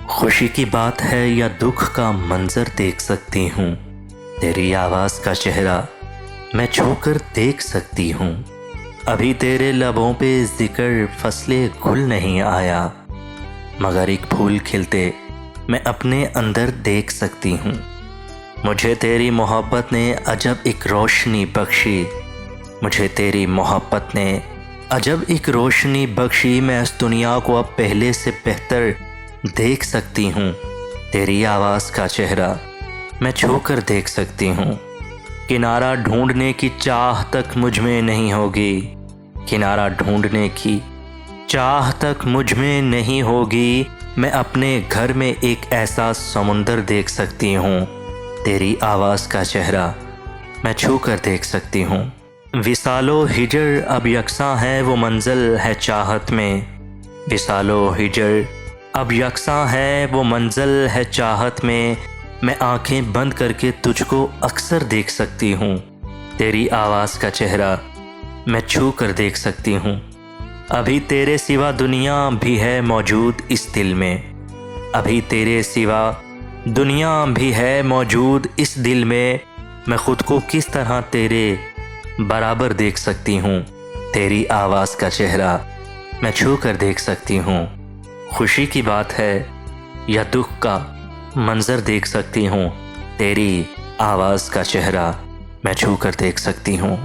खुशी की बात है या दुख का मंजर देख सकती हूँ। तेरी आवाज़ का चेहरा मैं छूकर देख सकती हूँ। अभी तेरे लबों पे जिक्र फसले गुल नहीं आया, मगर एक फूल खिलते मैं अपने अंदर देख सकती हूँ। मुझे तेरी मोहब्बत ने अजब एक रोशनी बख्शी, मुझे तेरी मोहब्बत ने अजब एक रोशनी बख्शी। मैं इस दुनिया को अब पहले से बेहतर देख सकती हूँ। तेरी आवाज़ का चेहरा मैं छूकर देख सकती हूँ। किनारा ढूंढने की चाह तक मुझ में नहीं होगी, किनारा ढूंढने की चाह तक मुझ में नहीं होगी। मैं अपने घर में एक ऐसा समुंदर देख सकती हूँ। तेरी आवाज़ का चेहरा मैं छूकर देख सकती हूँ। विसालो हिजर अब यकसां है वो मंजिल है चाहत में, विसालो हिजर अब यकसां है वो मंजिल है चाहत में। मैं आंखें बंद करके तुझको अक्सर देख सकती हूँ। तेरी आवाज़ का चेहरा मैं छू कर देख सकती हूँ। अभी तेरे सिवा दुनिया भी है मौजूद इस दिल में, अभी तेरे सिवा दुनिया भी है मौजूद इस दिल में। मैं ख़ुद को किस तरह तेरे बराबर देख सकती हूँ। तेरी आवाज़ का चेहरा मैं छू कर देख सकती हूँ। खुशी की बात है या दुख का मंज़र देख सकती हूँ। तेरी आवाज़ का चेहरा मैं छू कर देख सकती हूँ।